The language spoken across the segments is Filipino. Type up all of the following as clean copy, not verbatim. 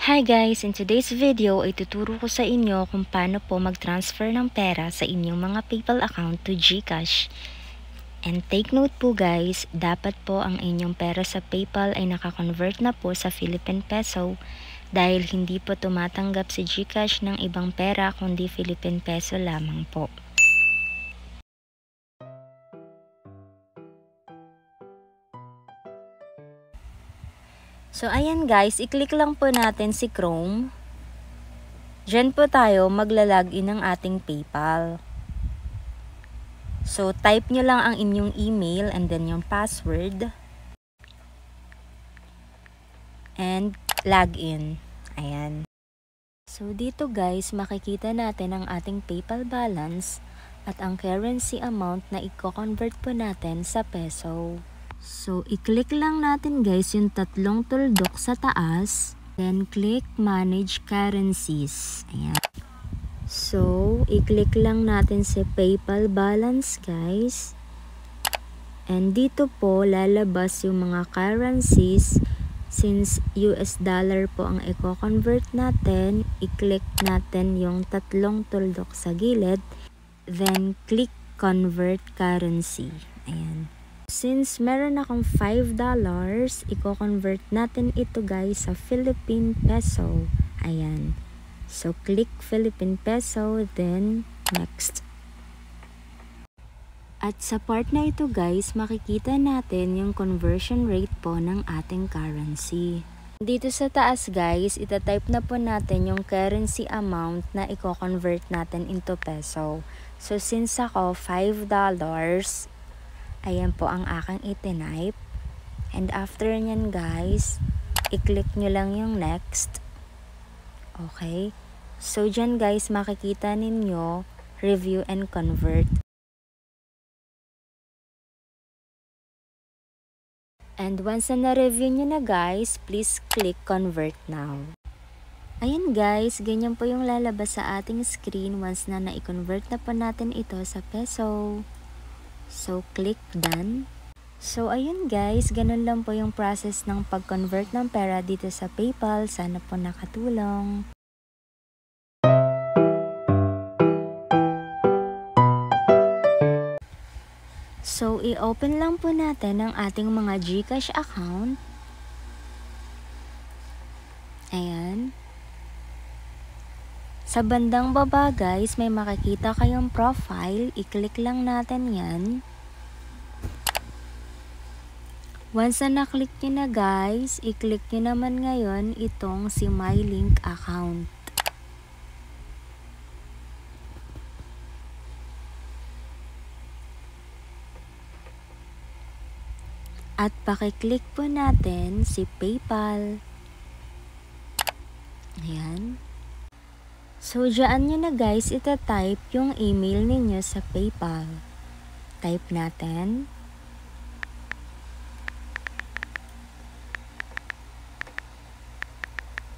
Hi guys! In today's video ay tuturo ko sa inyo kung paano po mag-transfer ng pera sa inyong mga PayPal account to GCash. And take note po guys, dapat po ang inyong pera sa PayPal ay nakakonvert na po sa Philippine Peso dahil hindi po tumatanggap si GCash ng ibang pera kundi Philippine Peso lamang po. So ayan guys, i-click lang po natin si Chrome. Diyan po tayo magla-login ng ating PayPal. So type nyo lang ang inyong email and then yung password. And login. Ayan. So dito guys, makikita natin ang ating PayPal balance at ang currency amount na i-convert po natin sa peso. So i-click lang natin guys yung tatlong tuldok sa taas. Then click manage currencies. Ayan. So i-click lang natin si PayPal balance guys. And dito po lalabas yung mga currencies. Since US dollar po ang i-convert natin, i-click natin yung tatlong tuldok sa gilid. Then click convert currency. Ayan. Since meron akong $5, i-convert natin ito guys sa Philippine Peso. Ayan. So, click Philippine Peso, then next. At sa part na ito guys, makikita natin yung conversion rate po ng ating currency. Dito sa taas guys, itatype na po natin yung currency amount na i-convert natin into peso. So, since ako $5, ayan po ang aking itinype. And after nyan guys, i-click nyo lang yung next. Okay. So dyan guys, makikita ninyo, review and convert. And once na na-review nyo na guys, please click convert now. Ayan guys, ganyan po yung lalabas sa ating screen once na na-convert na po natin ito sa peso. So, click done. So, ayun guys, ganun lang po yung process ng pag-convert ng pera dito sa PayPal. Sana po nakatulong. So, i-open lang po natin ang ating mga GCash account. Ayan. Sa bandang baba guys, may makikita kayong profile. I-click lang natin yan. Once na na-click nyo na guys, i-click nyo naman ngayon itong si My Link account. At pakiclick po natin si PayPal. Ayan. So, dyan nyo na guys, itatype yung email ninyo sa PayPal. Type natin.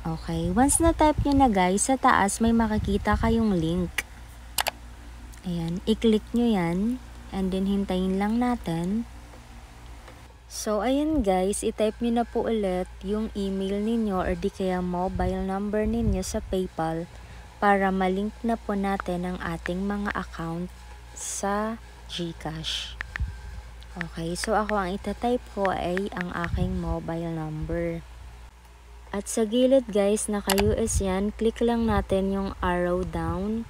Okay. Once na-type nyo na guys, sa taas may makikita kayong link. Ayan. I-click nyo yan. And then, hintayin lang natin. So, ayan guys, i-type nyo na po ulit yung email ninyo or di kaya mobile number ninyo sa PayPal para malink na po natin ang ating mga account sa GCash. Okay, so ako ang itatype ko ay ang aking mobile number. At sa gilid guys, naka-US yan, click lang natin yung arrow down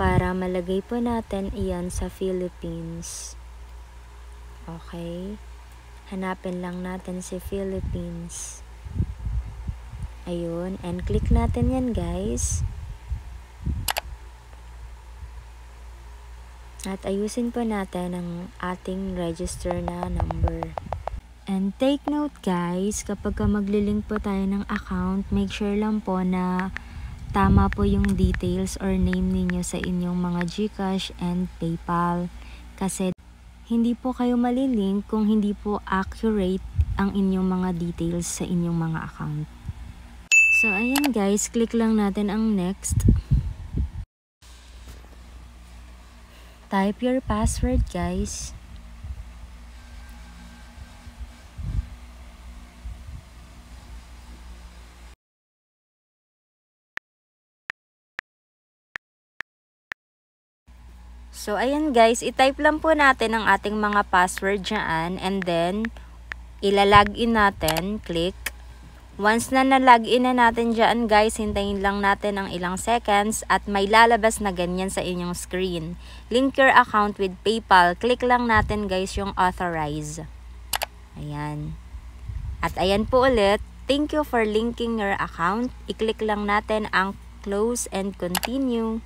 para malagay po natin iyan sa Philippines. Okay. Hanapin lang natin si Philippines. Ayun. And click natin yan guys. At ayusin po natin ang ating register na number. And take note guys, kapag maglilink po tayo ng account, make sure lang po na tama po yung details or name ninyo sa inyong mga GCash and PayPal. Kasi hindi po kayo malilink kung hindi po accurate ang inyong mga details sa inyong mga account. So, ayan guys, click lang natin ang next. Type your password guys. So, ayan guys, i-type lang po natin ang ating mga password dyan and then, ila-login natin, click. Once na na-login na natin dyan guys, hintayin lang natin ang ilang seconds at may lalabas na ganyan sa inyong screen. Link your account with PayPal. Click lang natin guys yung authorize. Ayan. At ayan po ulit, thank you for linking your account. I-click lang natin ang close and continue.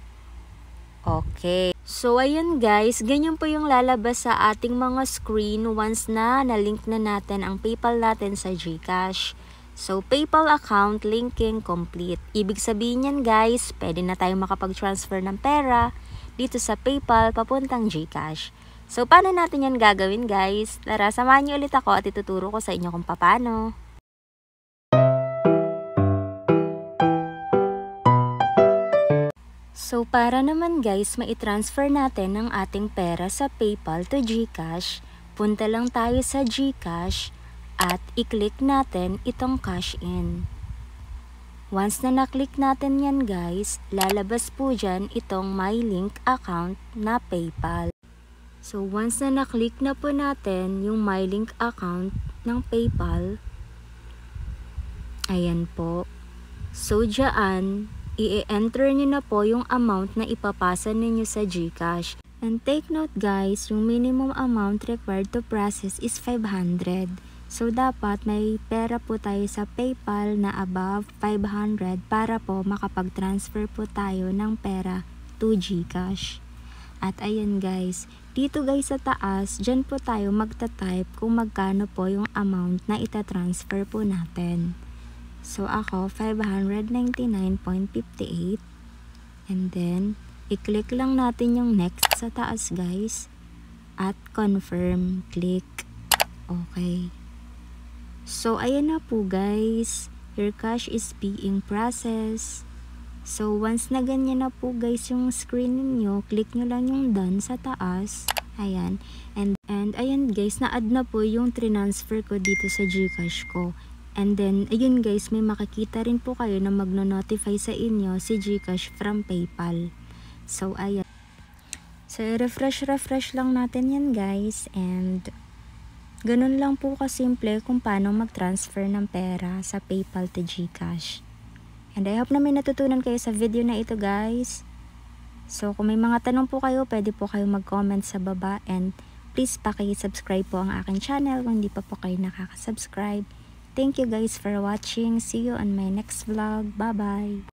Okay. So, ayan guys, ganyan po yung lalabas sa ating mga screen once na na-link na natin ang PayPal natin sa GCash. So, PayPal account linking complete. Ibig sabihin yan guys, pwede na tayo makapag-transfer ng pera dito sa PayPal papuntang GCash. So, paano natin yan gagawin guys? Tara, samahan niyo ulit ako at ituturo ko sa inyo kung paano. So, para naman guys, mai-transfer natin ang ating pera sa PayPal to GCash, punta lang tayo sa GCash at i-click natin itong cash in. Once na na-click natin yan guys, lalabas po dyan itong my link account na PayPal. So, once na na-click na po natin yung my link account ng PayPal, ayan po. So, dyan, i-enter nyo na po yung amount na ipapasa ninyo sa GCash. And take note guys, yung minimum amount required to process is 500. So dapat may pera po tayo sa PayPal na above 500 para po makapag-transfer po tayo ng pera to GCash. At ayan guys, dito guys sa taas, dyan po tayo magta-type kung magkano po yung amount na ita-transfer po natin. So, ako, 599.58. And then, i-click lang natin yung next sa taas, guys. At confirm. Click. Okay. So, ayan na po, guys. Your cash is being processed. So, once na ganyan na po, guys, yung screen ninyo, click nyo lang yung done sa taas. Ayan. And ayan, guys, na-add na po yung transfer ko dito sa GCash ko. And then, ayun guys, may makikita rin po kayo na magno-notify sa inyo si GCash from PayPal. So, ayan. So, refresh lang natin yan guys. And, ganun lang po kasimple kung paano mag-transfer ng pera sa PayPal to GCash. And I hope na may natutunan kayo sa video na ito guys. So, kung may mga tanong po kayo, pwede po kayo mag-comment sa baba. And, please paki-subscribe po ang aking channel kung hindi pa po kayo nakaka-subscribe. Thank you guys for watching. See you on my next vlog. Bye-bye.